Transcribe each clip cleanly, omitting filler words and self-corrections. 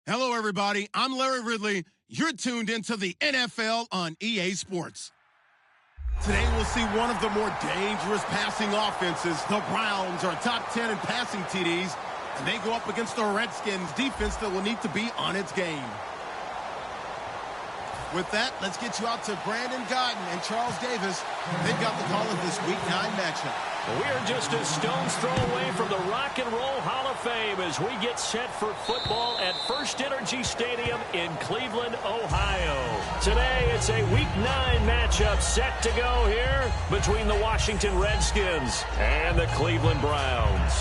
Hello, everybody. I'm Larry Ridley. You're tuned into the NFL on EA Sports. Today, we'll see one of the more dangerous passing offenses. The Browns are top 10 in passing TDs, and they go up against the Redskins defense that will need to be on its game. With that, let's get you out to Brandon Gotton and Charles Davis. They've got the call of this Week 9 matchup. We're just a stone's throw away from the Rock and Roll Hall of Fame as we get set for football at First Energy Stadium in Cleveland, Ohio. Today, it's a Week 9 matchup set to go here between the Washington Redskins and the Cleveland Browns.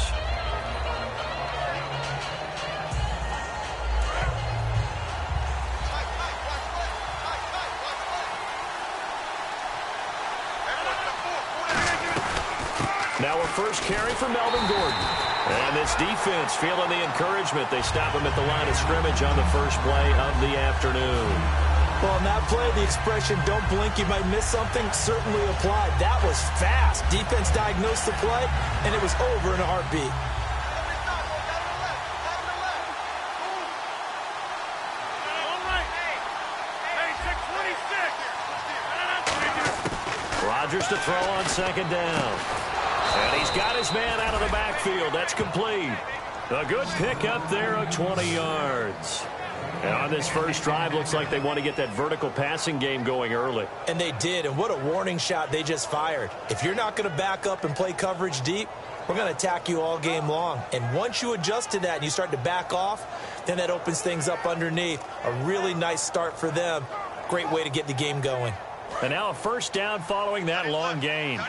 Now a first carry for Melvin Gordon. And this defense feeling the encouragement. They stop him at the line of scrimmage on the first play of the afternoon. Well, on that play, the expression, don't blink, you might miss something, certainly applied. That was fast. Defense diagnosed the play, and it was over in a heartbeat. Rodgers to throw on second down. And he's got his man out of the backfield. That's complete. A good pickup there of 20 yards. And on this first drive, looks like they want to get that vertical passing game going early. And they did, and what a warning shot they just fired. If you're not going to back up and play coverage deep, we're going to attack you all game long. And once you adjust to that and you start to back off, then that opens things up underneath. A really nice start for them. Great way to get the game going. And now a first down following that long gain.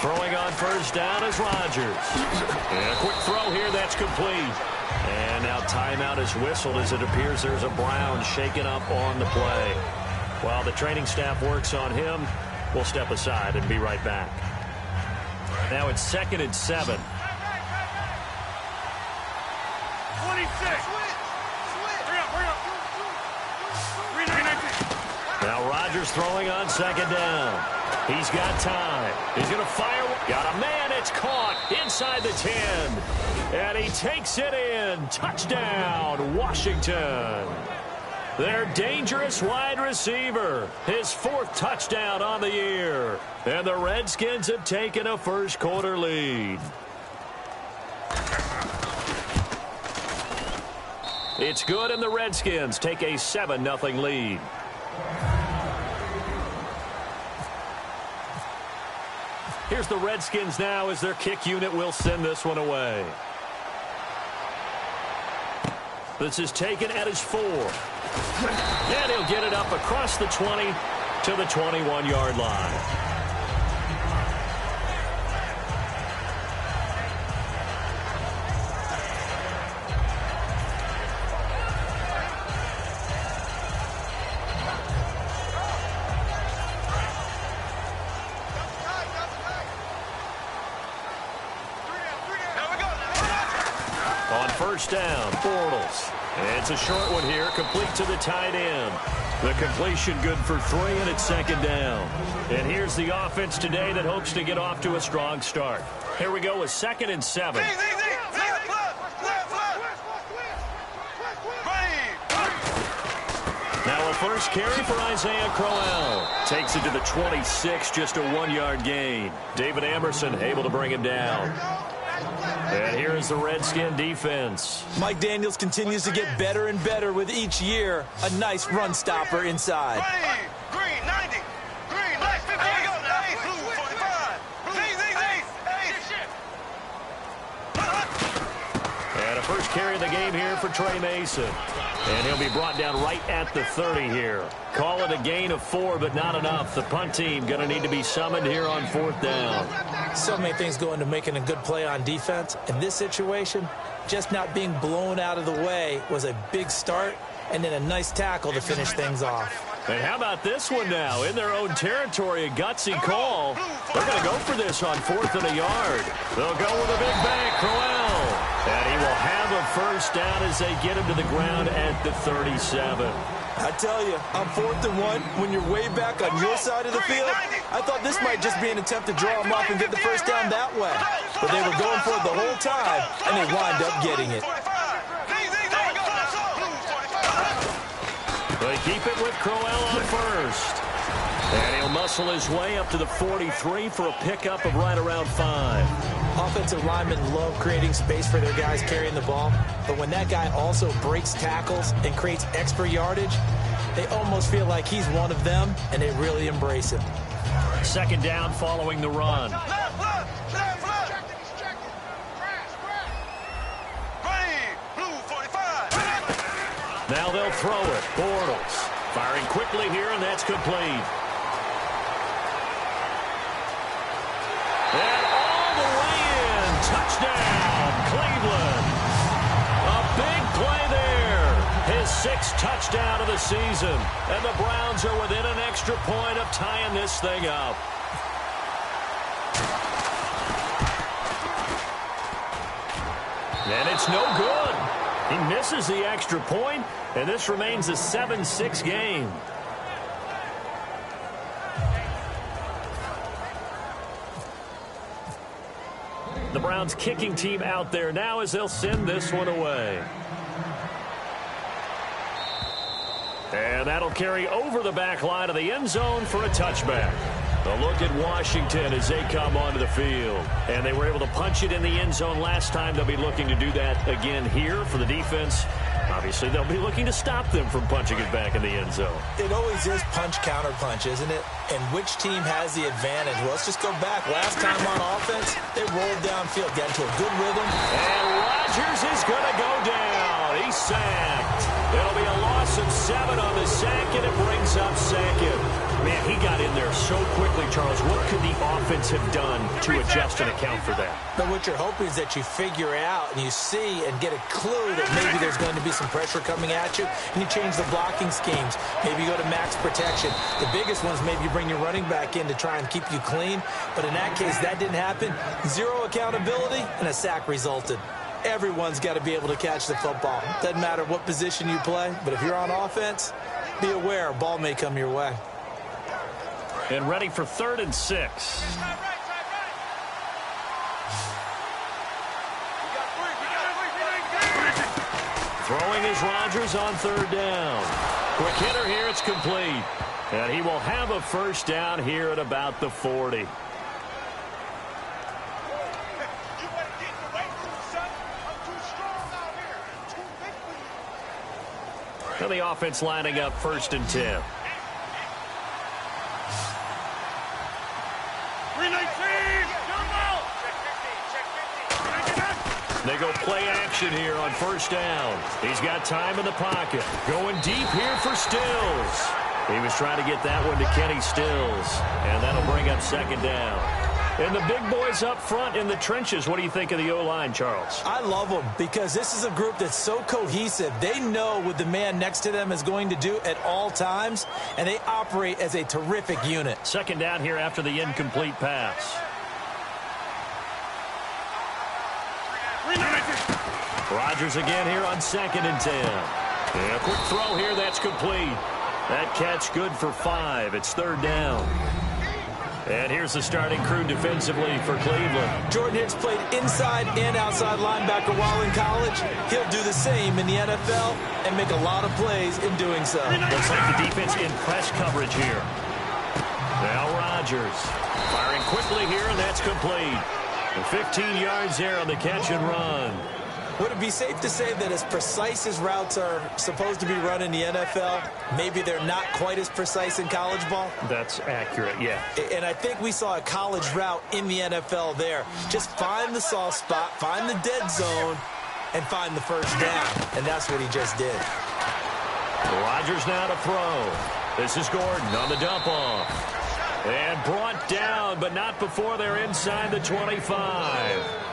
Throwing on first down is Rodgers. And a quick throw here, that's complete. And now timeout is whistled as it appears there's a Brown shaken up on the play. While the training staff works on him, we'll step aside and be right back. Now it's 2nd and 7. 26. Now Rodgers throwing on second down. He's got time. He's going to fire. Got a man. It's caught inside the 10. And he takes it in. Touchdown, Washington. Their dangerous wide receiver. His 4th touchdown on the year. And the Redskins have taken a first quarter lead. It's good, and the Redskins take a 7-0 lead. Here's the Redskins now as their kick unit will send this one away. This is taken at his 4. And he'll get it up across the 20 to the 21-yard line. First down, Bortles. It's a short one here, complete to the tight end. The completion good for 3, and it's 2nd down. And here's the offense today that hopes to get off to a strong start. Here we go with 2nd and 7. Now a first carry for Isaiah Crowell. Takes it to the 26, just a 1-yard gain. David Emerson able to bring him down. And here is the Redskin defense. Mike Daniels continues to get better and better with each year. A nice run stopper inside. Green, 90. Green, left, 50. Blue, 45. And a first carry of the game here for Trey Mason. And he'll be brought down right at the 30 here. Call it a gain of 4, but not enough. The punt team going to need to be summoned here on 4th down. So many things go into making a good play on defense. In this situation, just not being blown out of the way was a big start, and then a nice tackle to finish things off. And how about this one now? In their own territory, a gutsy call. They're going to go for this on 4th and a yard. They'll go with a big bang, Crowell. And he will have a first down as they get him to the ground at the 37. I tell you, on 4th and 1, when you're way back on your side of the field, I thought this might just be an attempt to draw them up and get the first down that way. But they were going for it the whole time, and they wind up getting it. They keep it with Crowell on first. And he'll muscle his way up to the 43 for a pickup of right around 5. Offensive linemen love creating space for their guys carrying the ball, but when that guy also breaks tackles and creates extra yardage, they almost feel like he's one of them, and they really embrace him. Second down following the run. Now they'll throw it. Bortles firing quickly here, and that's complete. And all the way in. Touchdown, Cleveland. A big play there. His 6th touchdown of the season. And the Browns are within an extra point of tying this thing up. And it's no good. He misses the extra point, and this remains a 7-6 game. The Browns kicking team out there now as they'll send this one away. And that'll carry over the back line of the end zone for a touchback. A look at Washington as they come onto the field. And they were able to punch it in the end zone last time. They'll be looking to do that again here for the defense. Obviously, they'll be looking to stop them from punching it back in the end zone. It always is punch-counter-punch, isn't it? And which team has the advantage? Well, let's just go back. Last time on offense, they rolled downfield, got into a good rhythm. And Rodgers is going to go down. He's sacked. It'll be a loss of 7 on the sack, and it brings up 2nd. Man, he got in there so quickly, Charles. What could the offense have done to adjust and account for that? But what you're hoping is that you figure out and you see and get a clue that maybe there's going to be some pressure coming at you, and you change the blocking schemes. Maybe you go to max protection. The biggest one is maybe you bring your running back in to try and keep you clean. But in that case, that didn't happen. 0 accountability, and a sack resulted. Everyone's got to be able to catch the football. Doesn't matter what position you play, but if you're on offense, be aware a ball may come your way. And ready for 3rd and 6. Throwing is Rodgers on 3rd down. Quick hitter here, it's complete. And he will have a first down here at about the 40. And the offense lining up 1st and 10. They go play action here on 1st down. He's got time in the pocket. Going deep here for Stills. He was trying to get that one to Kenny Stills. And that'll bring up 2nd down. And the big boys up front in the trenches. What do you think of the O-line, Charles? I love them because this is a group that's so cohesive. They know what the man next to them is going to do at all times, and they operate as a terrific unit. 2nd down here after the incomplete pass. Rodgers again here on 2nd and 10. And a quick throw here, that's complete. That catch good for 5. It's 3rd down. And here's the starting crew defensively for Cleveland. Jordan Hicks played inside and outside linebacker while in college. He'll do the same in the NFL and make a lot of plays in doing so. Looks like the defense in press coverage here. Now Rodgers firing quickly here, and that's complete. And 15 yards there on the catch and run. Would it be safe to say that as precise as routes are supposed to be run in the NFL, maybe they're not quite as precise in college ball? That's accurate, yeah. And I think we saw a college route in the NFL there. Just find the soft spot, find the dead zone, and find the first down. And that's what he just did. Rodgers now to throw. This is Gordon on the dump off. And brought down, but not before they're inside the 25.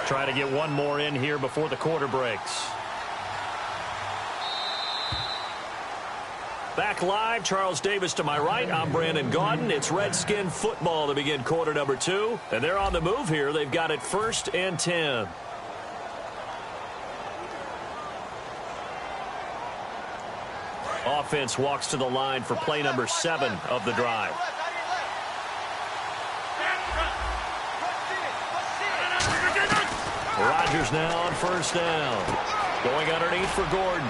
Try to get one more in here before the quarter breaks. Back live, Charles Davis to my right. I'm Brandon Gaudin. It's Redskin football to begin quarter number 2. And they're on the move here. They've got it 1st and 10. Offense walks to the line for play number 7 of the drive. Rodgers now on first down. Going underneath for Gordon.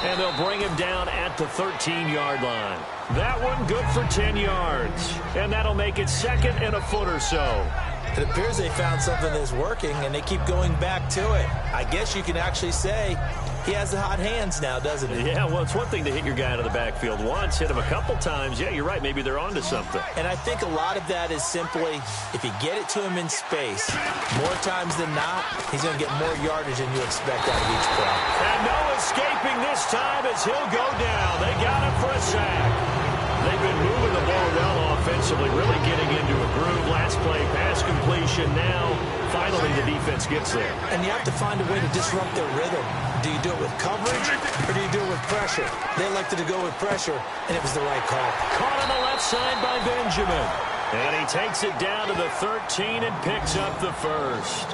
And they'll bring him down at the 13-yard line. That one good for 10 yards. And that'll make it 2nd and a foot or so. It appears they found something that's working, and they keep going back to it. I guess you can actually say he has the hot hands now, doesn't he? Yeah, well, it's one thing to hit your guy out of the backfield once, hit him a couple times. Yeah, you're right. Maybe they're onto something. And I think a lot of that is simply if you get it to him in space, more times than not, he's going to get more yardage than you expect out of each play. And no escaping this time as he'll go down. They got him for a sack. They've been moving the ball well offensively, really getting into a groove. Last play, pass completion. Now, finally, the defense gets there. And you have to find a way to disrupt their rhythm. Do you do it with coverage, or do you do it with pressure? They elected to go with pressure, and it was the right call. Caught on the left side by Benjamin. And he takes it down to the 13 and picks up the first.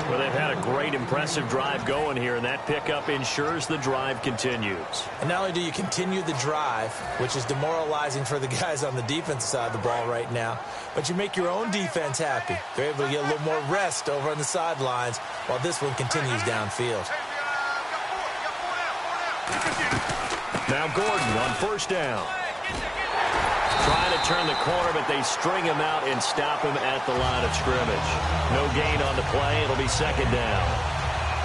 Well, they've had a great, impressive drive going here, and that pickup ensures the drive continues. And not only do you continue the drive, which is demoralizing for the guys on the defensive side of the ball right now, but you make your own defense happy. They're able to get a little more rest over on the sidelines while this one continues downfield. Now Gordon on first down. Trying to turn the corner, but they string him out and stop him at the line of scrimmage. No gain on the play. It'll be 2nd down.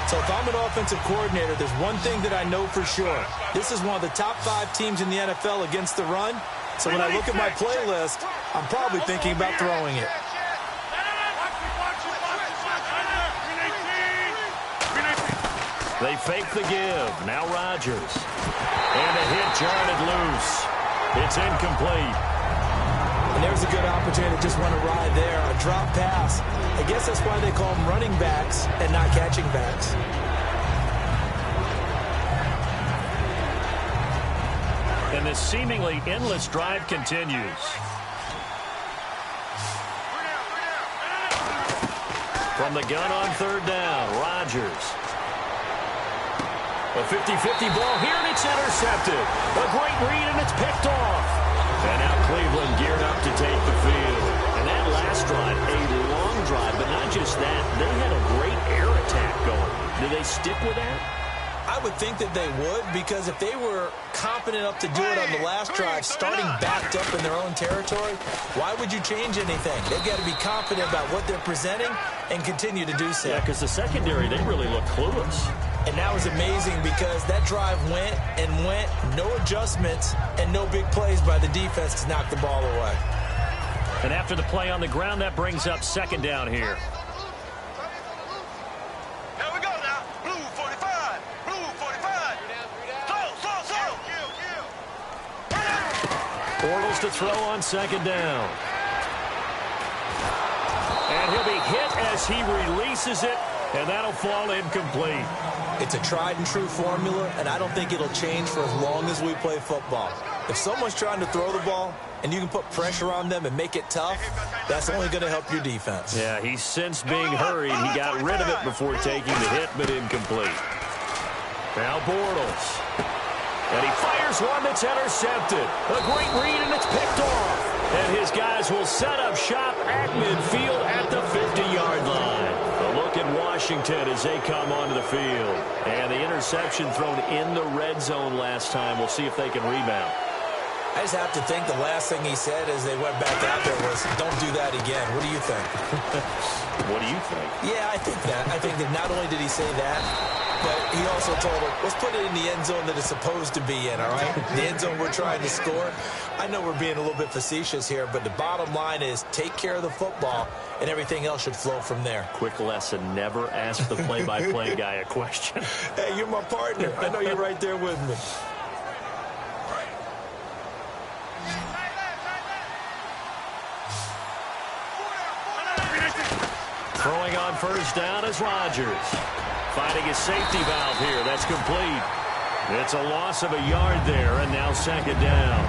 So if I'm an offensive coordinator, there's one thing that I know for sure. This is one of the top 5 teams in the NFL against the run. So when I look at my playlist, I'm probably thinking about throwing it. They fake the give. Now Rodgers. And a hit jarred loose. It's incomplete. And there's a good opportunity to just want to ride there. A drop pass. I guess that's why they call them running backs and not catching backs. And this seemingly endless drive continues. From the gun on 3rd down, Rodgers. A 50-50 ball here, and it's intercepted. A great read, and it's picked off. And now Cleveland geared up to take the field. And that last drive, a long drive, but not just that. They had a great air attack going. Do they stick with that? I would think that they would, because if they were competent enough to do it on the last drive, starting backed up in their own territory, why would you change anything? They've got to be confident about what they're presenting and continue to do so. Yeah, because the secondary, they really look clueless. And that was amazing because that drive went and went, no adjustments, and no big plays by the defense to knock the ball away. And after the play on the ground, that brings up 2nd down here. Here we go now. Blue 45. Blue 45. Slow. Bortles to throw on 2nd down. And he'll be hit as he releases it, and that'll fall incomplete. It's a tried-and-true formula, and I don't think it'll change for as long as we play football. If someone's trying to throw the ball and you can put pressure on them and make it tough, that's only going to help your defense. Yeah, he's since being hurried. He got rid of it before taking the hit, but incomplete. Now Bortles. And he fires one that's intercepted. A great read, and it's picked off. And his guys will set up shop at midfield at the 50-yard line. A look at Washington as they come onto the field. And the interception thrown in the red zone last time. We'll see if they can rebound. I just have to think the last thing he said as they went back out there was, don't do that again. What do you think? What do you think? Yeah, I think that. I think that not only did he say that, but he also told him, let's put it in the end zone that it's supposed to be in, all right? The end zone we're trying to score. I know we're being a little bit facetious here, but the bottom line is take care of the football, and everything else should flow from there. Quick lesson, never ask the play-by-play guy a question. Hey, you're my partner. I know you're right there with me. Throwing on first down is Rodgers. Finding his safety valve here. That's complete. It's a loss of a yard there, and now 2nd down.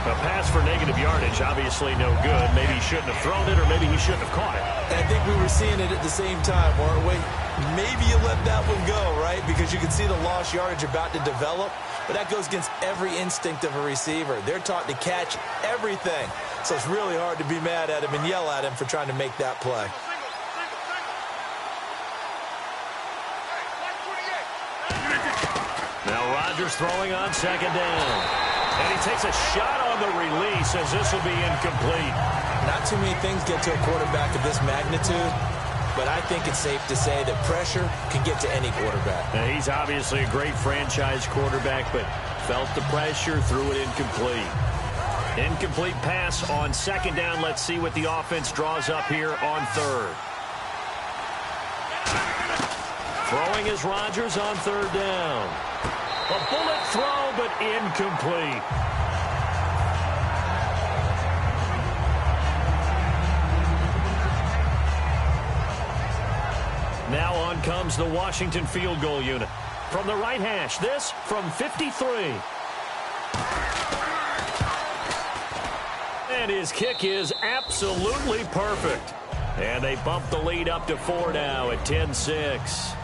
A pass for negative yardage, obviously no good. Maybe he shouldn't have thrown it, or maybe he shouldn't have caught it. I think we were seeing it at the same time, weren't we? Maybe you let that one go, right? Because you can see the lost yardage about to develop. But that goes against every instinct of a receiver. They're taught to catch everything. So it's really hard to be mad at him and yell at him for trying to make that play. Now Rodgers throwing on second down. And he takes a shot on the release as this will be incomplete. Not too many things get to a quarterback of this magnitude, but I think it's safe to say that pressure can get to any quarterback. Now, he's obviously a great franchise quarterback, but felt the pressure, threw it incomplete. Incomplete pass on second down. Let's see what the offense draws up here on third. Throwing is Rodgers on third down. A bullet throw, but incomplete. Now on comes the Washington field goal unit. From the right hash, this from 53. And his kick is absolutely perfect. And they bump the lead up to 4 now at 10-6.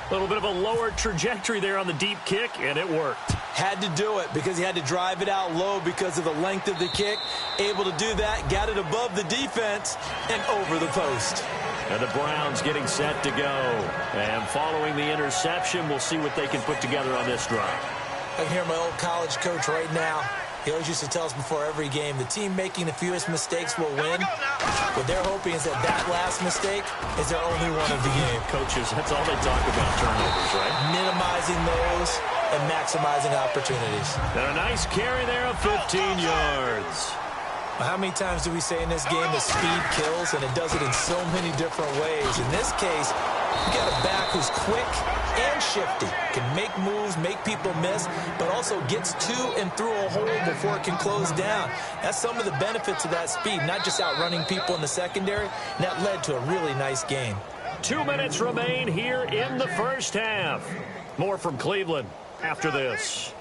A little bit of a lower trajectory there on the deep kick, and it worked. Had to do it because he had to drive it out low because of the length of the kick. Able to do that, got it above the defense and over the post. And the Browns getting set to go. And following the interception, we'll see what they can put together on this drive. I can hear my old college coach right now. He always used to tell us before every game, the team making the fewest mistakes will win. What they're hoping is that that last mistake is their only one of the game. Coaches, that's all they talk about, turnovers, right? Minimizing those and maximizing opportunities. And a nice carry there of 15 yards. How many times do we say in this game that speed kills, and it does it in so many different ways? In this case, you got a back who's quick and shifty, can make moves, make people miss, but also gets to and through a hole before it can close down. That's some of the benefits of that speed, not just outrunning people in the secondary, and that led to a really nice game. 2 minutes remain here in the first half. More from Cleveland after this.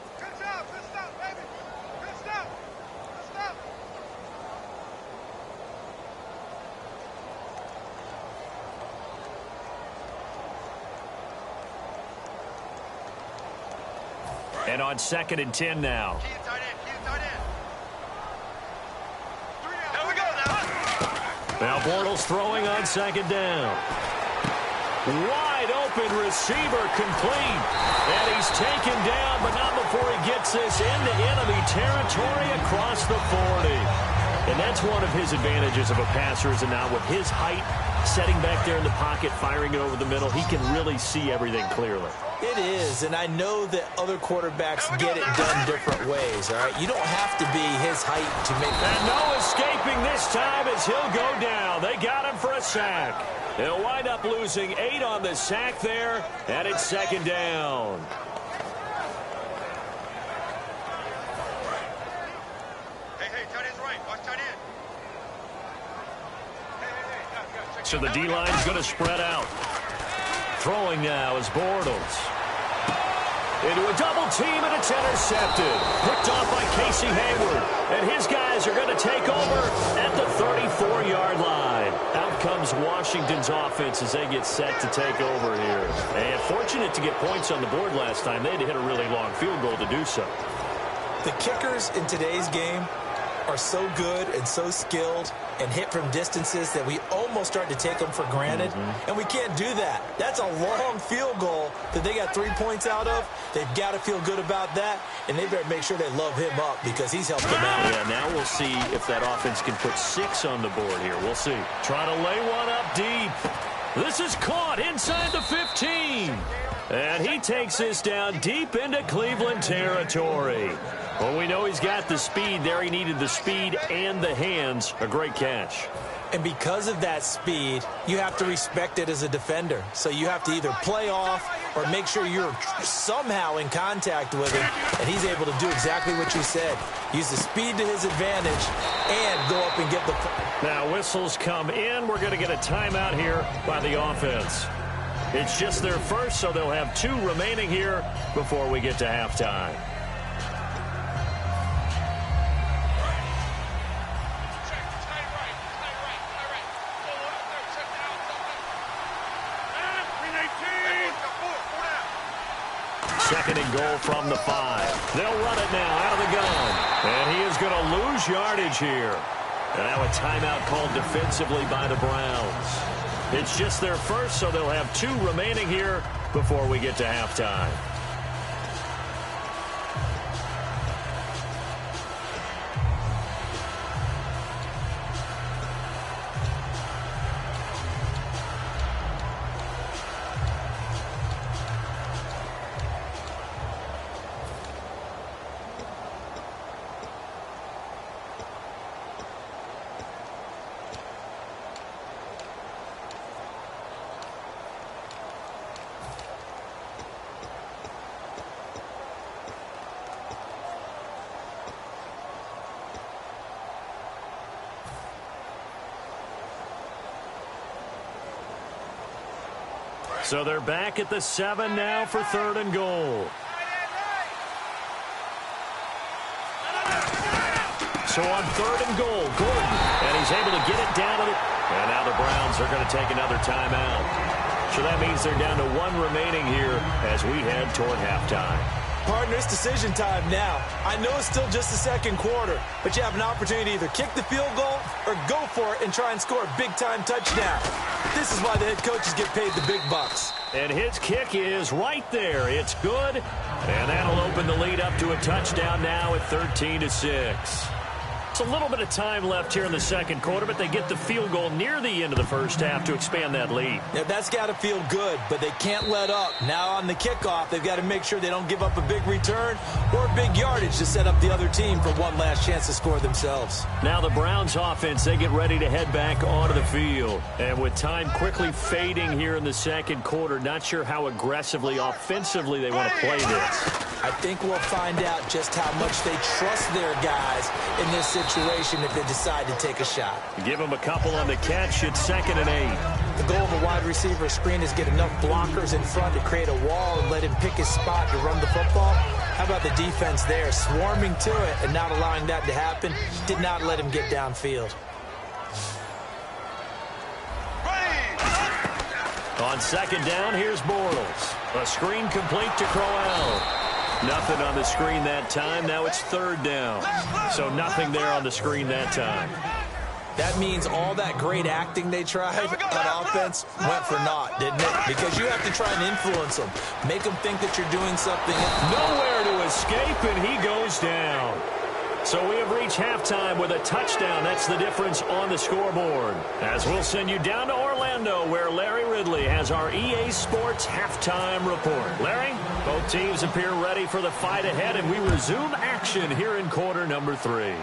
And on 2nd and 10 now. Now Bortles throwing on 2nd down. Wide open receiver complete. And he's taken down, but not before he gets this into enemy territory across the 40. And that's one of his advantages of a passer, is now with his height, setting back there in the pocket, firing it over the middle, he can really see everything clearly. It is, and I know that other quarterbacks get it done different ways, all right? You don't have to be his height to make that. And no escaping this time as he'll go down. They got him for a sack. He'll wind up losing 8 on the sack there, and it's 2nd down. Hey, tight end's right. Watch tight end. So the D-line's going to spread out. Throwing now is Bortles. Into a double team, and it's intercepted. Picked off by Casey Hayward. And his guys are going to take over at the 34-yard line. Out comes Washington's offense as they get set to take over here. And fortunate to get points on the board last time. They had to hit a really long field goal to do so. The kickers in today's game are so good and so skilled and hit from distances that we almost start to take them for granted. And we can't do that. That's a long field goal that they got 3 points out of. They've got to feel good about that, and they better make sure they love him up because he's helped them out. Yeah, now we'll see if that offense can put 6 on the board here. We'll see. Trying to lay one up deep. This is caught inside the 15. And he takes this down deep into Cleveland territory. Well, we know he's got the speed there. He needed the speed and the hands. A great catch. And because of that speed, you have to respect it as a defender. So you have to either play off or make sure you're somehow in contact with him. And he's able to do exactly what you said. Use the speed to his advantage and go up and get the... Now whistles come in. We're going to get a timeout here by the offense. It's just their first, so they'll have 2 remaining here before we get to halftime. second and goal from the 5. They'll run it now out of the gun. And he is going to lose yardage here. And now a timeout called defensively by the Browns. It's just their first, so they'll have 2 remaining here before we get to halftime. So they're back at the 7 now for 3rd and goal. So on 3rd and goal, Gordon, and he's able to get it down to the... And now the Browns are going to take another timeout. So that means they're down to 1 remaining here as we head toward halftime. Partner, it's decision time now. I know it's still just the second quarter, but you have an opportunity to either kick the field goal or go for it and try and score a big-time touchdown. This is why the head coaches get paid the big bucks. And his kick is right there. It's good, and that'll open the lead up to a touchdown now at 13-6. It's a little bit of time left here in the second quarter, but they get the field goal near the end of the first half to expand that lead. Yeah, that's got to feel good, but they can't let up. Now on the kickoff, they've got to make sure they don't give up a big return or big yardage to set up the other team for one last chance to score themselves. Now the Browns offense, they get ready to head back onto the field. And with time quickly fading here in the second quarter, not sure how aggressively, offensively they want to play this. I think we'll find out just how much they trust their guys in this situation if they decide to take a shot. Give them a couple on the catch. It's 2nd and 8. The goal of a wide receiver screen is get enough blockers in front to create a wall and let him pick his spot to run the football. How about the defense there, swarming to it and not allowing that to happen? Did not let him get downfield. On 2nd down, here's Bortles. A screen complete to Crowell. Nothing on the screen that time. Now it's 3rd down. So nothing there on the screen that time. That means all that great acting they tried on offense went for naught, didn't it? Because you have to try and influence them. Make them think that you're doing something. Nowhere to escape, and he goes down. So we have reached halftime with a touchdown. That's the difference on the scoreboard. As we'll send you down to Orlando, where Larry Ridley has our EA Sports halftime report. Larry, both teams appear ready for the fight ahead, and we resume action here in quarter number 3.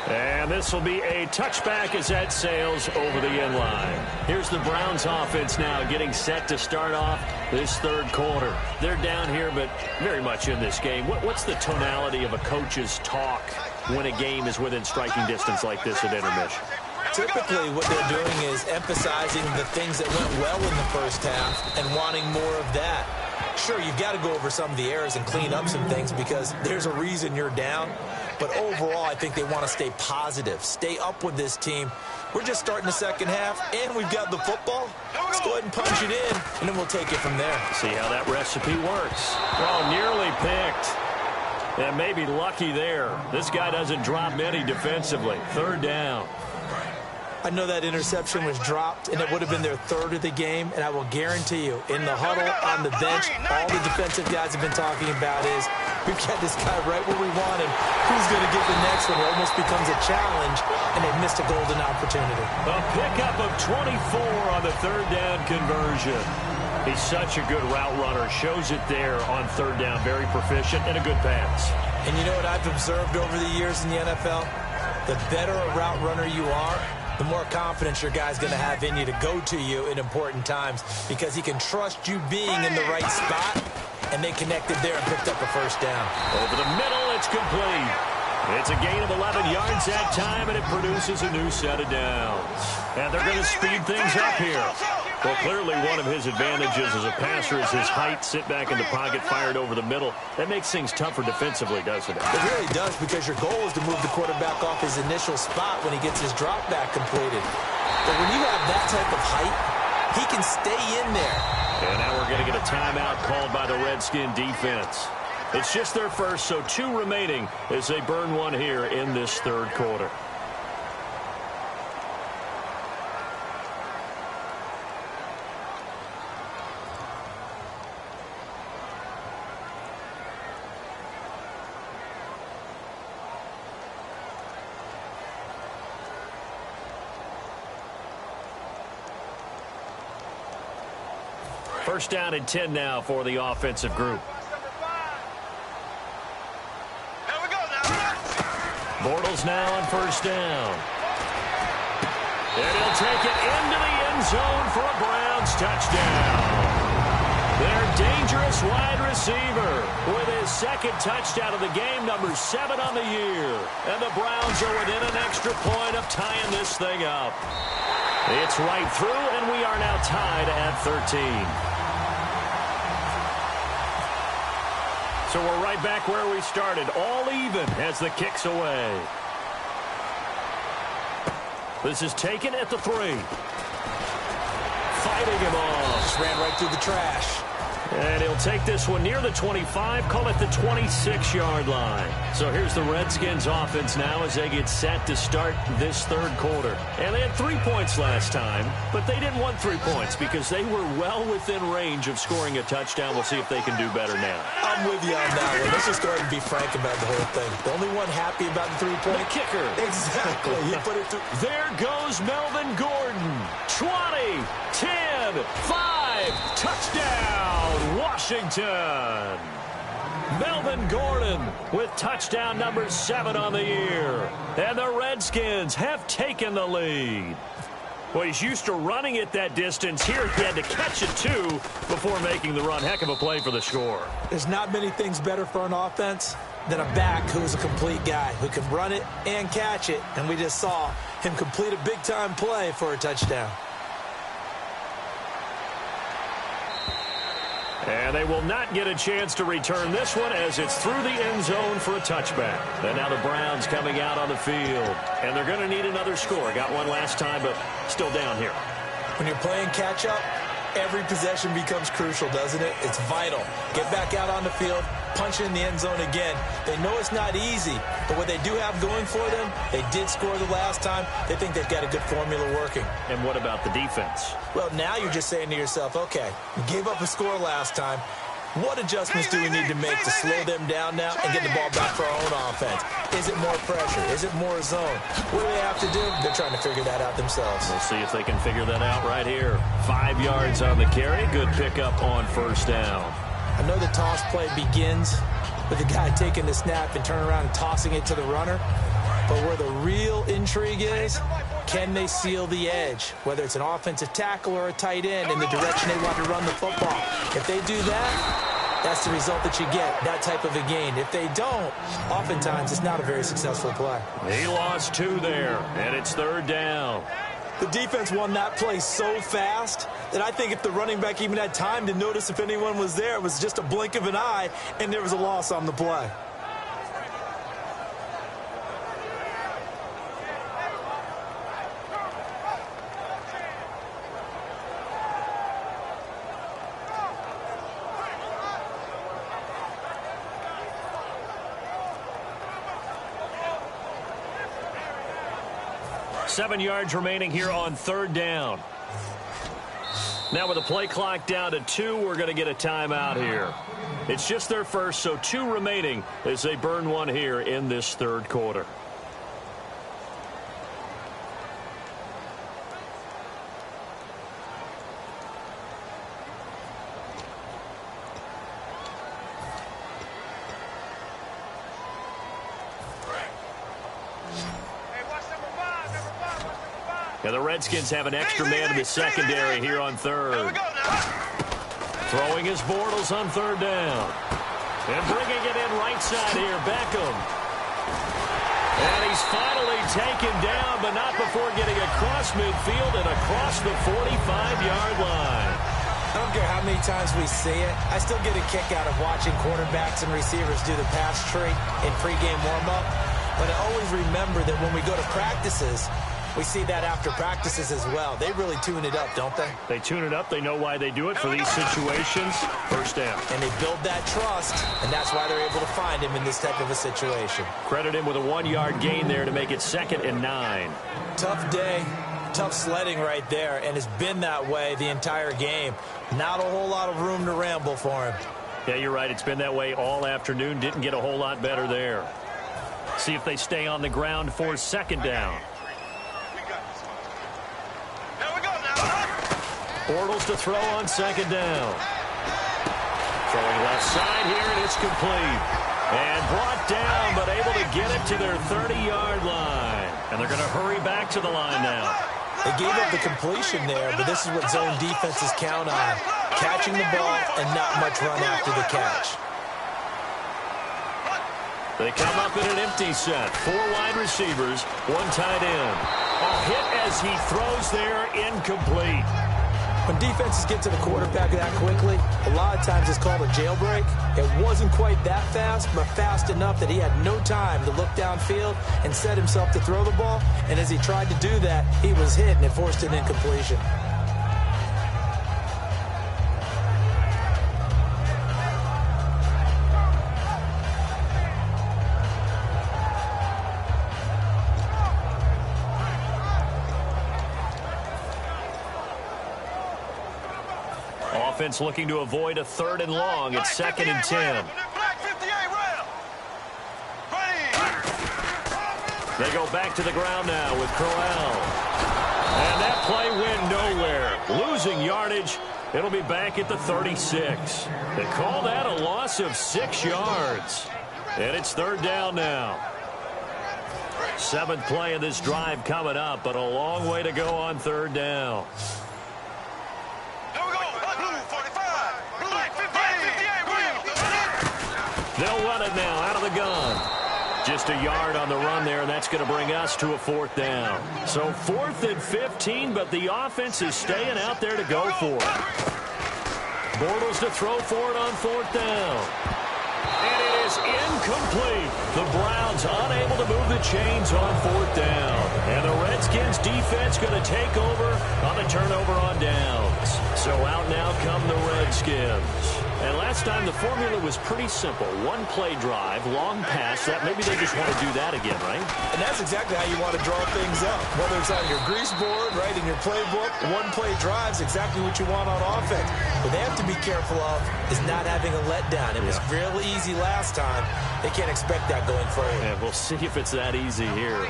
And this will be a touchback as that sails over the end line. Here's the Browns offense now getting set to start off this 3rd quarter. They're down here, but very much in this game. What's the tonality of a coach's talk when a game is within striking distance like this at intermission? Typically, what they're doing is emphasizing the things that went well in the first half and wanting more of that. Sure, you've got to go over some of the errors and clean up some things because there's a reason you're down. But overall, I think they want to stay positive, stay up with this team. We're just starting the second half, and we've got the football. Let's go ahead and punch it in, and then we'll take it from there. See how that recipe works. Oh, nearly picked. And maybe lucky there. This guy doesn't drop many defensively. 3rd down. I know that interception was dropped, and it would have been their 3rd of the game, and I will guarantee you, in the huddle, on the bench, all the defensive guys have been talking about is, we've got this guy right where we want him. Who's going to get the next one? It almost becomes a challenge, and they've missed a golden opportunity. A pickup of 24 on the 3rd down conversion. He's such a good route runner. Shows it there on 3rd down. Very proficient and a good pass. And you know what I've observed over the years in the NFL? The better a route runner you are, the more confidence your guy's going to have in you to go to you in important times because he can trust you being in the right spot, and they connected there and picked up a 1st down. Over the middle, it's complete. It's a gain of 11 yards that time, and it produces a new set of downs. And they're going to speed things up here. Well, clearly one of his advantages as a passer is his height. Sit back in the pocket, fired over the middle. That makes things tougher defensively, doesn't it? It really does, because your goal is to move the quarterback off his initial spot when he gets his drop back completed. But when you have that type of height, he can stay in there. And now we're going to get a timeout called by the Redskin defense. It's just their first, so 2 remaining as they burn one here in this third quarter. First down and 10 now for the offensive group. Here we go now. Bortles now on first down. And he'll take it into the end zone for a Browns touchdown. Their dangerous wide receiver with his second touchdown of the game, number 7 on the year. And the Browns are within an extra point of tying this thing up. It's right through, and we are now tied at 13. So we're right back where we started, all even as the kick's away. This is taken at the 3. Fighting him off. Just ran right through the trash. And he'll take this one near the 25, call it the 26-yard line. So here's the Redskins offense now as they get set to start this third quarter. And they had 3 points last time, but they didn't want 3 points because they were well within range of scoring a touchdown. We'll see if they can do better now. I'm with you on that one. Let's just go ahead and be frank about the whole thing. The only one happy about the 3-point. The kicker. Exactly. He put it through. There goes Melvin Gordon. 20, 10, 5, touchdown, Washington. Melvin Gordon with touchdown number 7 on the year. And the Redskins have taken the lead. Well, he's used to running it that distance. Here he had to catch it, too, before making the run. Heck of a play for the score. There's not many things better for an offense than a back who's a complete guy, who can run it and catch it. And we just saw him complete a big-time play for a touchdown. And they will not get a chance to return this one as it's through the end zone for a touchback. And now the Browns coming out on the field. And they're going to need another score. Got one last time, but still down here. When you're playing catch-up, every possession becomes crucial, doesn't it? It's vital. Get back out on the field, punch it in the end zone again. They know it's not easy, but what they do have going for them, they did score the last time. They think they've got a good formula working. And what about the defense? Well, now you're just saying to yourself, okay, we gave up a score last time. What adjustments do we need to make to slow them down now and get the ball back for our own offense? Is it more pressure? Is it more zone? What do they have to do? They're trying to figure that out themselves. We'll see if they can figure that out right here. 5 yards on the carry. Good pickup on first down. I know the toss play begins with the guy taking the snap and turning around and tossing it to the runner. But where the real intrigue is, can they seal the edge? Whether it's an offensive tackle or a tight end in the direction they want to run the football. If they do that, that's the result that you get, that type of a gain. If they don't, oftentimes it's not a very successful play. He lost 2 there, and it's third down. The defense won that play so fast that I think if the running back even had time to notice if anyone was there, it was just a blink of an eye, and there was a loss on the play. Seven yards remaining here on third down. Now with the play clock down to 2, we're going to get a timeout here. It's just their first, so 2 remaining as they burn one here in this third quarter. Now the Redskins have an extra man in the secondary here on third. Throwing his Bortles on third down. And bringing it in right side here, Beckham. And he's finally taken down, but not before getting across midfield and across the 45-yard line. I don't care how many times we see it. I still get a kick out of watching quarterbacks and receivers do the pass tree in pregame warm-up. But I always remember that when we go to practices, We see that after practices as well. They really tune it up, don't they? They tune it up. They know why they do it for these situations. First down. And they build that trust, and that's why they're able to find him in this type of a situation. Credit him with a 1-yard gain there to make it 2nd and 9. Tough day, tough sledding right there, and it's been that way the entire game. Not a whole lot of room to ramble for him. Yeah, you're right. It's been that way all afternoon. Didn't get a whole lot better there. See if they stay on the ground for 2nd down. Bortles to throw on 2nd down. Throwing left side here, and it's complete. And brought down, but able to get it to their 30-yard line. And they're going to hurry back to the line now. They gave up the completion there, but this is what zone defenses count on. Catching the ball and not much run after the catch. They come up in an empty set. 4 wide receivers, 1 tight end. A hit as he throws there, incomplete. When defenses get to the quarterback that quickly, a lot of times it's called a jailbreak. It wasn't quite that fast, but fast enough that he had no time to look downfield and set himself to throw the ball. And as he tried to do that, he was hit and it forced an incompletion. Offense looking to avoid a 3rd and long. It's 2nd and 10. They go back to the ground now with Crowell. And that play went nowhere. Losing yardage. It'll be back at the 36. They call that a loss of 6 yards. And it's 3rd down now. 7th play of this drive coming up, but a long way to go on 3rd down. They'll run it now out of the gun. Just a yard on the run there, and that's going to bring us to a 4th down. So 4th and 15, but the offense is staying out there to go for it. Bortles to throw for it on 4th down. And it is incomplete. The Browns unable to move the chains on 4th down. And the Redskins defense going to take over on the turnover on downs. So out now come the Redskins. And last time the formula was pretty simple. 1-play drive, long pass. That maybe they just want to do that again, right? And that's exactly how you want to draw things up. Whether it's on your grease board, right, in your playbook, 1-play drive is exactly what you want on offense. What they have to be careful of is not having a letdown. It was real easy last time. They can't expect that going forward. Yeah, we'll see if it's that easy here.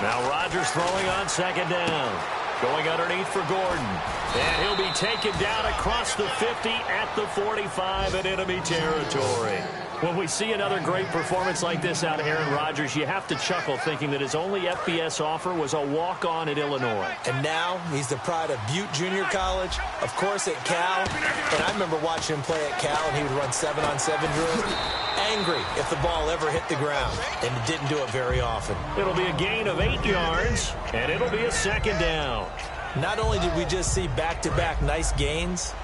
Now Rodgers throwing on 2nd down. Going underneath for Gordon. And he'll be taken down across the 50 at the 45 in enemy territory. When we see another great performance like this out of Aaron Rodgers, you have to chuckle thinking that his only FBS offer was a walk-on at Illinois. And now he's the pride of Butte Junior College, of course at Cal. And I remember watching him play at Cal, and he would run 7-on-7 drills. Angry if the ball ever hit the ground, and it didn't do it very often. It'll be a gain of 8 yards, and it'll be a 2nd down. Not only did we just see back-to-back nice gains,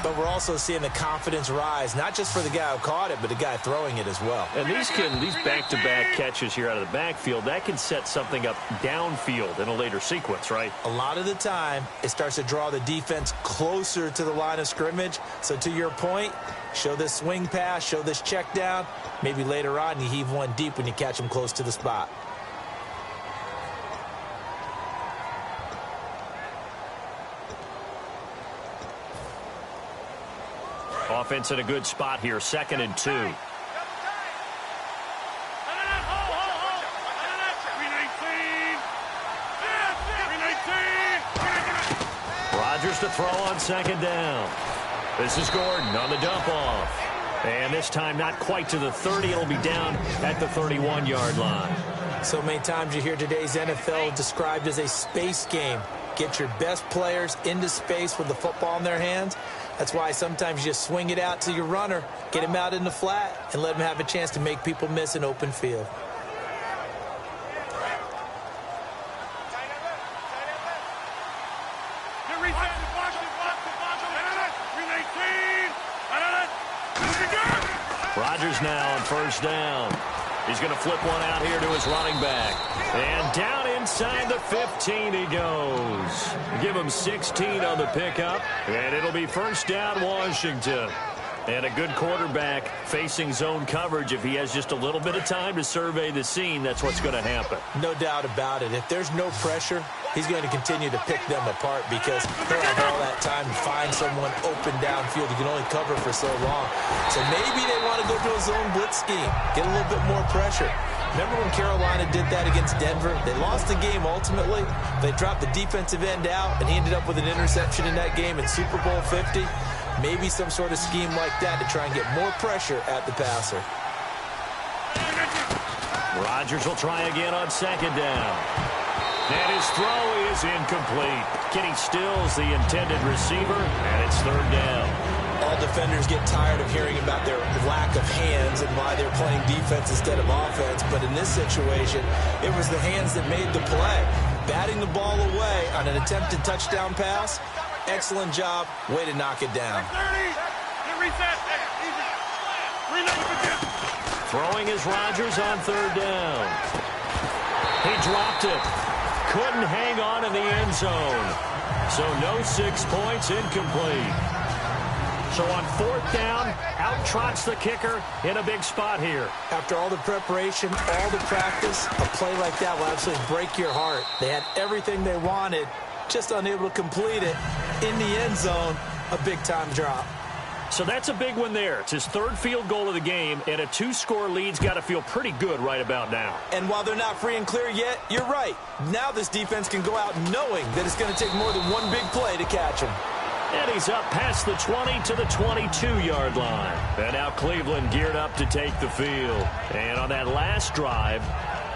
but we're also seeing the confidence rise, not just for the guy who caught it, but the guy throwing it as well. And these back-to-back catches here out of the backfield, that can set something up downfield in a later sequence, right? A lot of the time, it starts to draw the defense closer to the line of scrimmage. So to your point, show this swing pass, show this check down. Maybe later on you heave one deep when you catch them close to the spot. Offense in a good spot here, 2nd and 2. Rodgers to throw on 2nd down. This is Gordon on the dump off. And this time not quite to the 30. It'll be down at the 31-yard line. So many times you hear today's NFL described as a space game. Get your best players into space with the football in their hands. That's why sometimes you just swing it out to your runner, get him out in the flat, and let him have a chance to make people miss an open field. Rodgers now on 1st down. He's going to flip one out here to his running back. And down inside the 15 he goes. Give him 16 on the pickup, and it'll be first down Washington. And a good quarterback facing zone coverage. If he has just a little bit of time to survey the scene, that's what's going to happen. No doubt about it. If there's no pressure, he's going to continue to pick them apart because he'll have all that time to find someone open downfield. He can only cover for so long. So maybe they want to go to a zone blitz scheme, get a little bit more pressure. Remember when Carolina did that against Denver? They lost the game ultimately. They dropped the defensive end out, and he ended up with an interception in that game in Super Bowl 50. Maybe some sort of scheme like that to try and get more pressure at the passer. Rodgers will try again on second down. And his throw is incomplete. Kenny Stills, the intended receiver, and it's third down. All defenders get tired of hearing about their lack of hands and why they're playing defense instead of offense. But in this situation, it was the hands that made the play. Batting the ball away on an attempted touchdown pass. Excellent job. Way to knock it down. Throwing is Rodgers on third down. He dropped it. Couldn't hang on in the end zone. So no 6 points, incomplete. So on fourth down, out trots the kicker in a big spot here. After all the preparation, all the practice, a play like that will absolutely break your heart. They had everything they wanted, just unable to complete it. In the end zone, a big-time drop. So that's a big one there. It's his third field goal of the game, and a 2-score lead's got to feel pretty good right about now. And while they're not free and clear yet, you're right. Now this defense can go out knowing that it's going to take more than one big play to catch him. And he's up past the 20 to the 22-yard line. And now Cleveland geared up to take the field. And on that last drive,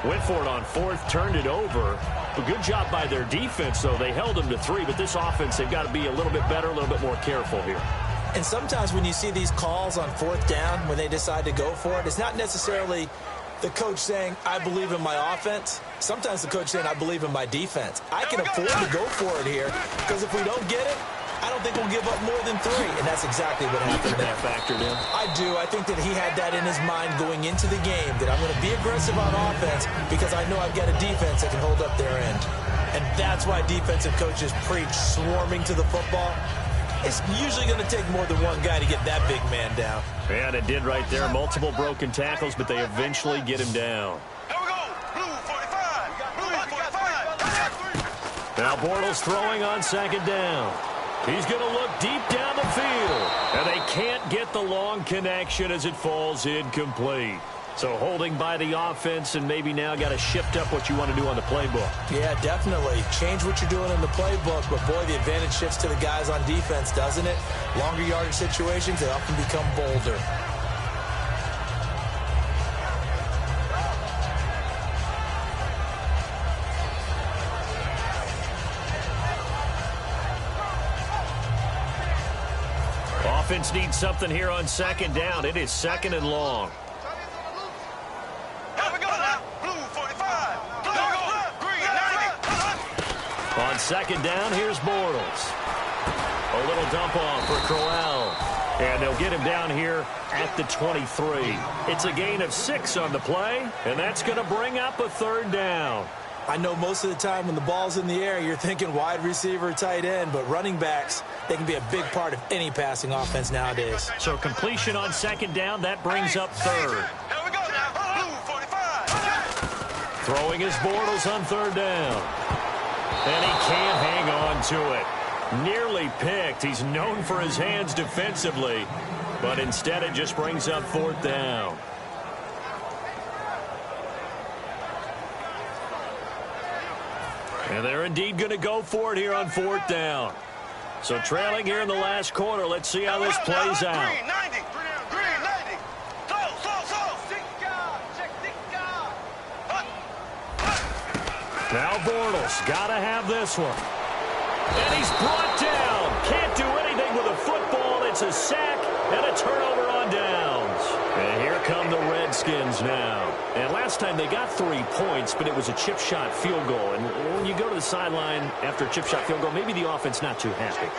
went for it on fourth, turned it over. A good job by their defense, though. They held them to 3, but this offense, they've got to be a little bit better, a little bit more careful here. And sometimes when you see these calls on fourth down, when they decide to go for it, it's not necessarily the coach saying, I believe in my offense. Sometimes the coach saying, I believe in my defense. I can afford to go for it here because if we don't get it, I don't think we'll give up more than 3, and that's exactly what happened there. That factored in? I do. I think that he had that in his mind going into the game, that I'm going to be aggressive on offense because I know I've got a defense that can hold up their end. And that's why defensive coaches preach swarming to the football. It's usually going to take more than one guy to get that big man down. And it did right there. Multiple broken tackles, but they eventually get him down. Here we go. Blue 45. Blue 45. Now Bortles throwing on second down. He's going to look deep down the field. And they can't get the long connection as it falls incomplete. So holding by the offense, and maybe now got to shift up what you want to do on the playbook. Yeah, definitely. Change what you're doing in the playbook, but boy, the advantage shifts to the guys on defense, doesn't it? Longer yardage situations, they often become bolder. Offense needs something here on second down. It is second and long. Here we go now. Blue 45. Green 90. On second down, here's Bortles. A little dump off for Crowell. And they'll get him down here at the 23. It's a gain of 6 on the play, and that's going to bring up a third down. I know most of the time when the ball's in the air, you're thinking wide receiver, tight end, but running backs, they can be a big part of any passing offense nowadays. So completion on second down, that brings up third. Here we go now. Blue 45. Throwing his Bortles on third down. And he can't hang on to it. Nearly picked. He's known for his hands defensively, but instead it just brings up fourth down. And they're indeed going to go for it here on fourth down. So trailing here in the last quarter. Let's see how this plays out. Green 90. Green 90. Now Bortles got to have this one. And he's brought down. Can't do anything with a football. It's a sack. And a turnover on downs. And here come the Redskins now. And last time they got 3 points, but it was a chip shot field goal. And when you go to the sideline after a chip shot field goal, maybe the offense not too happy.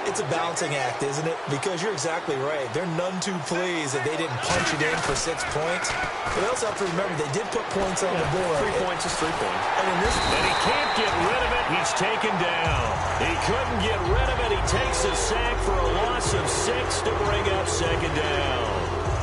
It's a balancing act, isn't it? Because you're exactly right. They're none too pleased that they didn't punch it in for 6 points. But they also have to remember they did put points on the board. 3 points is 3 points. And he can't get rid of it. He's taken down. He couldn't get rid of it. He takes a sack for a loss of 6 to bring up second down.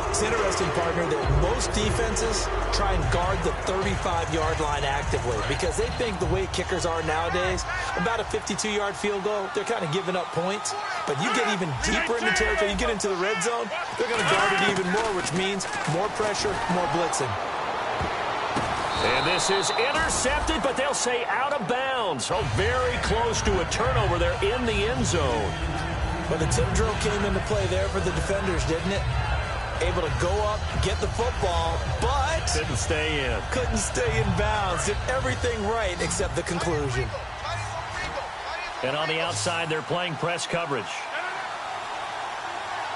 It's interesting, partner, that most defenses try and guard the 35-yard line actively because they think the way kickers are nowadays, about a 52-yard field goal, they're kind of giving up points. But you get even deeper in the territory, you get into the red zone, they're going to guard it even more, which means more pressure, more blitzing. And this is intercepted, but they'll say out of bounds. So very close to a turnover there in the end zone. But the tip drill came into play there for the defenders, didn't it? Able to go up, get the football, but couldn't stay in. Couldn't stay in bounds. Did everything right except the conclusion. And on the outside, they're playing press coverage.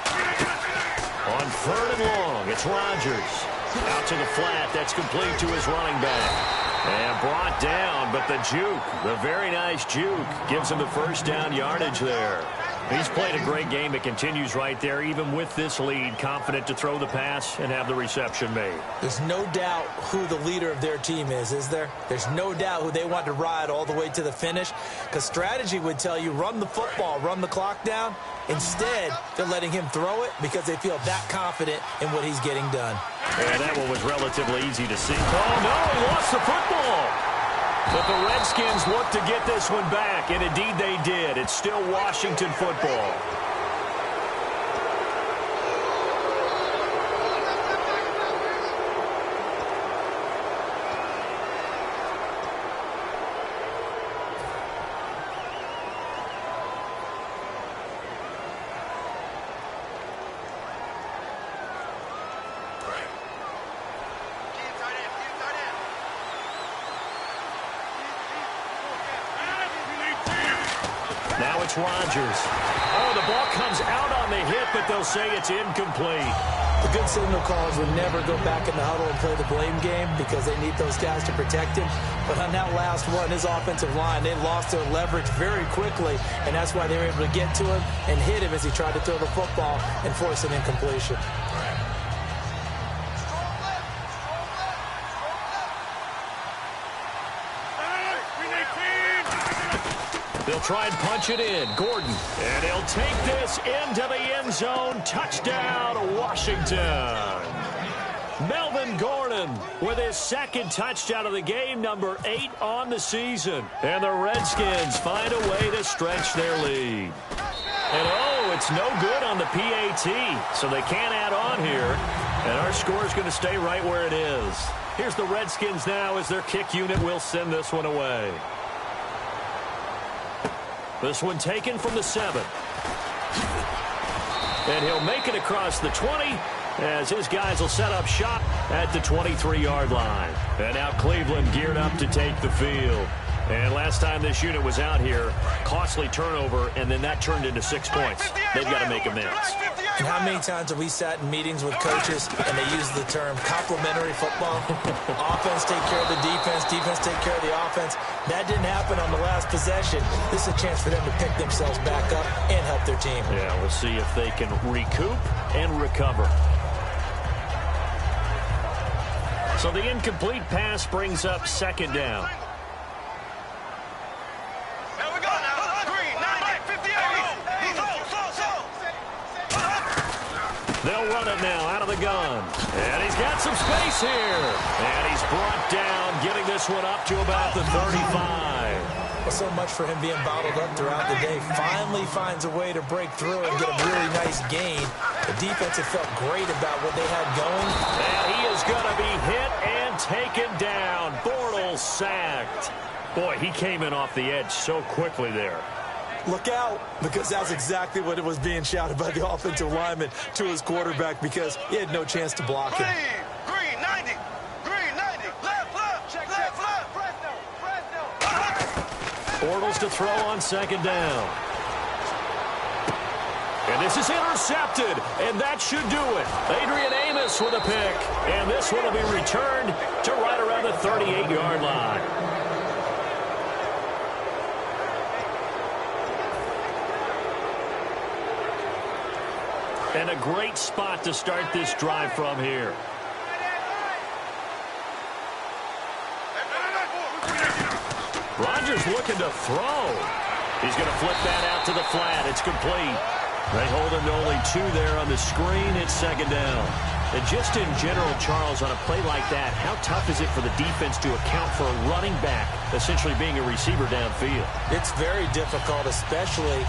On 3rd and long, it's Rodgers. Out to the flat. That's complete to his running back. And brought down, but the juke, the very nice juke, gives him the first down yardage there. He's played a great game. It continues right there, even with this lead, confident to throw the pass and have the reception made. There's no doubt who the leader of their team is there? There's no doubt who they want to ride all the way to the finish, because strategy would tell you run the football, run the clock down. Instead, they're letting him throw it because they feel that confident in what he's getting done. And that one was relatively easy to see. Oh, no, he lost the football. But the Redskins look to get this one back, and indeed they did. It's still Washington football. Now it's Rodgers. Oh, the ball comes out on the hit, but they'll say it's incomplete. The good signal callers would never go back in the huddle and play the blame game because they need those guys to protect him. But on that last one, his offensive line, they lost their leverage very quickly, and that's why they were able to get to him and hit him as he tried to throw the football and force an incompletion. They'll try and punch it in. Gordon. And he'll take this into the end zone. Touchdown, Washington. Melvin Gordon with his second touchdown of the game, number 8 on the season. And the Redskins find a way to stretch their lead. And, oh, it's no good on the PAT, so they can't add on here. And our score is going to stay right where it is. Here's the Redskins now as their kick unit will send this one away. This one taken from the 7. And he'll make it across the 20 as his guys will set up shop at the 23-yard line. And now Cleveland geared up to take the field. And last time this unit was out here, costly turnover, and then that turned into 6 points. They've got to make amends. And how many times have we sat in meetings with coaches and they use the term complementary football? Offense take care of the defense, defense take care of the offense. That didn't happen on the last possession. This is a chance for them to pick themselves back up and help their team. Yeah, we'll see if they can recoup and recover. So the incomplete pass brings up second down. They'll run it now out of the gun. And he's got some space here. And he's brought down, getting this one up to about the 35. Well, so much for him being bottled up throughout the day. Finally finds a way to break through and get a really nice gain. The defense had felt great about what they had going. And he is going to be hit and taken down. Bortles sacked. Boy, he came in off the edge so quickly there. Look out, because that's exactly what it was being shouted by the offensive lineman to his quarterback because he had no chance to block him. Green 90, green 90, left, check, left, Fresno. Bortles to throw on second down. And this is intercepted, and that should do it. Adrian Amos with a pick, and this one will be returned to right around the 38-yard line. And a great spot to start this drive from here. Rodgers looking to throw. He's going to flip that out to the flat. It's complete. They hold him to only 2 there on the screen. It's second down. And just in general, Charles, on a play like that, how tough is it for the defense to account for a running back essentially being a receiver downfield? It's very difficult, especially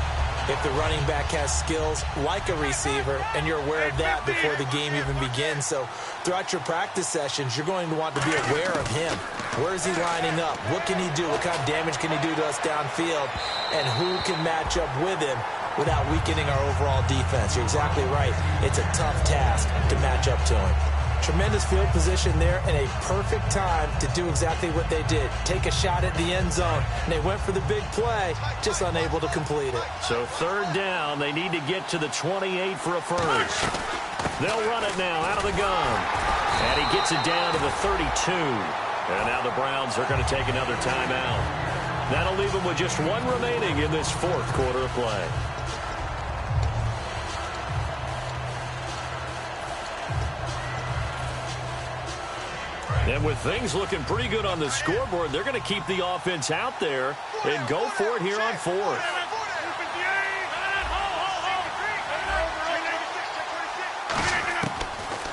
if the running back has skills like a receiver, and you're aware of that before the game even begins. So throughout your practice sessions, you're going to want to be aware of him. Where is he lining up? What can he do? What kind of damage can he do to us downfield? And who can match up with him without weakening our overall defense? You're exactly right. It's a tough task to match up to him. Tremendous field position there and a perfect time to do exactly what they did. Take a shot at the end zone. And they went for the big play, just unable to complete it. So third down, they need to get to the 28 for a first. They'll run it now out of the gun. And he gets it down to the 32. And now the Browns are going to take another timeout. That'll leave them with just 1 remaining in this fourth quarter of play. And with things looking pretty good on the scoreboard, they're going to keep the offense out there and go for it here on fourth.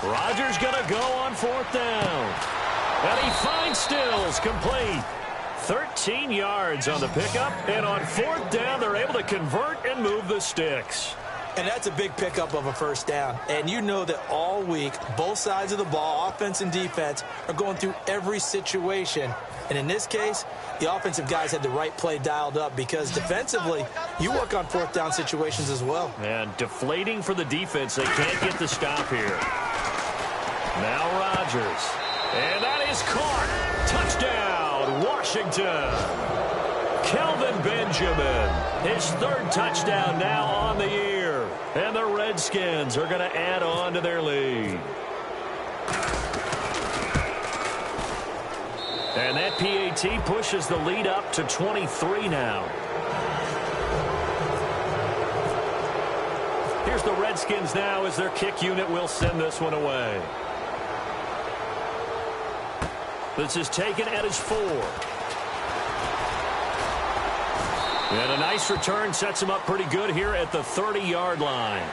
Rodgers going to go on fourth down. And he finds Stills, complete. 13 yards on the pickup. And on fourth down, they're able to convert and move the sticks. And that's a big pickup of a first down. And you know that all week, both sides of the ball, offense and defense, are going through every situation. And in this case, the offensive guys had the right play dialed up because defensively, you work on fourth down situations as well. And deflating for the defense. They can't get the stop here. Now Rodgers. And that is caught. Touchdown, Washington. Kelvin Benjamin, his 3rd touchdown now on the year. And the Redskins are going to add on to their lead. And that PAT pushes the lead up to 23 now. Here's the Redskins now as their kick unit will send this one away. This is taken at his 4. And a nice return sets him up pretty good here at the 30-yard line.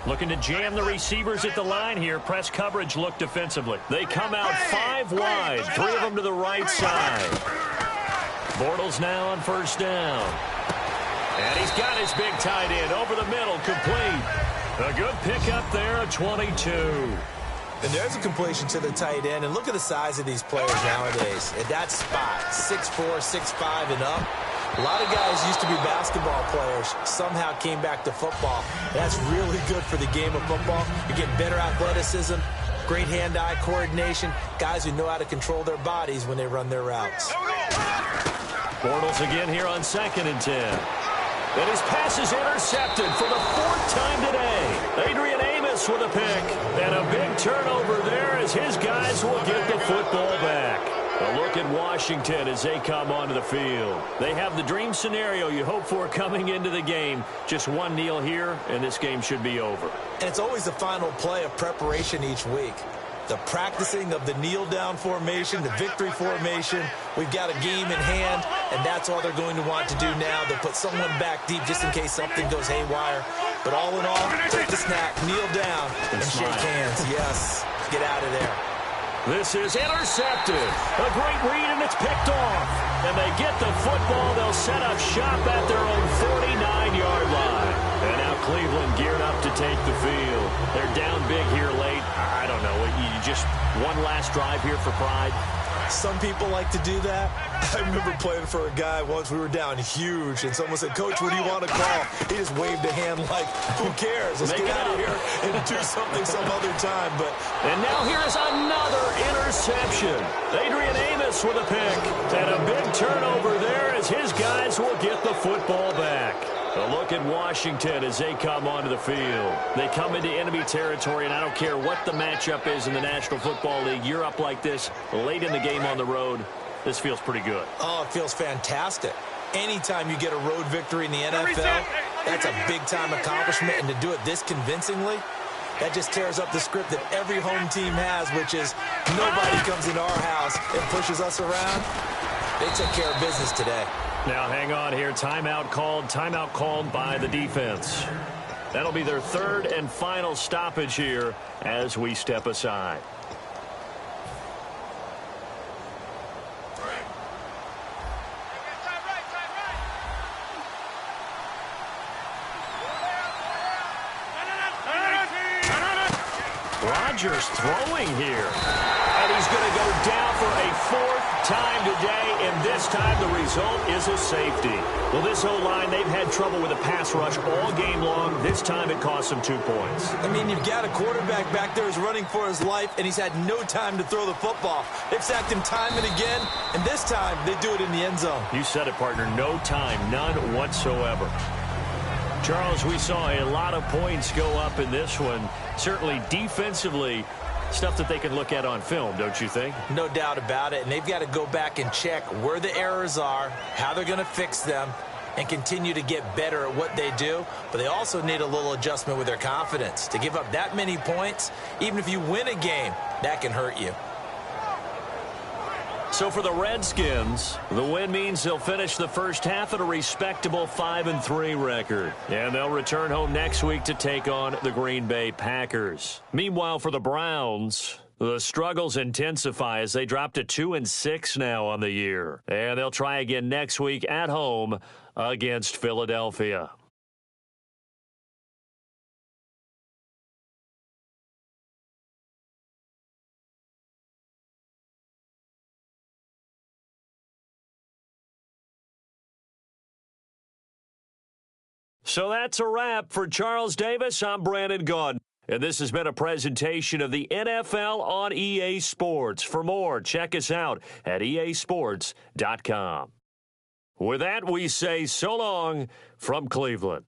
Looking to jam the receivers at the line here. Press coverage look defensively. They come out 5 wide, 3 of them to the right side. Bortles now on first down. And he's got his big tight end over the middle, complete. A good pickup there at 22. And there's a completion to the tight end. And look at the size of these players nowadays. At that spot, 6'4", 6'5", and up. A lot of guys used to be basketball players, somehow came back to football. That's really good for the game of football. You're getting better athleticism, great hand-eye coordination, guys who know how to control their bodies when they run their routes. Bortles again here on 2nd and 10. And his pass is intercepted for the 4th time today. Adrian Amos with a pick. And a big turnover there as his guys will get the football back. A look at Washington as they come onto the field. They have the dream scenario you hope for coming into the game. Just one kneel here, and this game should be over. And it's always the final play of preparation each week. The practicing of the kneel-down formation, the victory formation. We've got a game in hand, and that's all they're going to want to do now. They'll put someone back deep just in case something goes haywire. But all in all, take the snap, kneel down, and shake hands. Yes, get out of there. This is intercepted. A great read, and it's picked off. And they get the football. They'll set up shop at their own 49-yard line. And now Cleveland geared up to take the field. They're down big here late. I don't know. You just one last drive here for pride? Some people like to do that. I remember playing for a guy once. We were down huge, and someone said, "Coach, what do you want to call?" He just waved a hand like, "Who cares? Let's get out of here and do something some other time." But and now here's another interception. Adrian Amos with a pick. And a big turnover there as his guys will get the football back. A look at Washington as they come onto the field. They come into enemy territory, and I don't care what the matchup is in the National Football League. You're up like this late in the game on the road. This feels pretty good. Oh, it feels fantastic. Anytime you get a road victory in the NFL, that's a big-time accomplishment, and to do it this convincingly, that just tears up the script that every home team has, which is nobody comes into our house and pushes us around. They took care of business today. Now hang on here. Timeout called by the defense. That'll be their third and final stoppage here as we step aside. Rodgers throwing here. And he's going to go down for a fourth time today, and this time the result is a safety. Well, this O-line, they've had trouble with a pass rush all game long. This time it cost them 2 points. I mean, you've got a quarterback back there who's running for his life, and he's had no time to throw the football. They've sacked him time and again, and this time they do it in the end zone. You said it, partner. No time, none whatsoever. Charles, we saw a lot of points go up in this one. Certainly defensively, stuff that they can look at on film, don't you think? No doubt about it, and they've got to go back and check where the errors are, how they're going to fix them, and continue to get better at what they do. But they also need a little adjustment with their confidence. To give up that many points, even if you win a game, that can hurt you. So for the Redskins, the win means they'll finish the first half at a respectable 5-3 record. And they'll return home next week to take on the Green Bay Packers. Meanwhile, for the Browns, the struggles intensify as they drop to 2-6 now on the year. And they'll try again next week at home against Philadelphia. So that's a wrap. For Charles Davis, I'm Brandon Gaudin. And this has been a presentation of the NFL on EA Sports. For more, check us out at easports.com. With that, we say so long from Cleveland.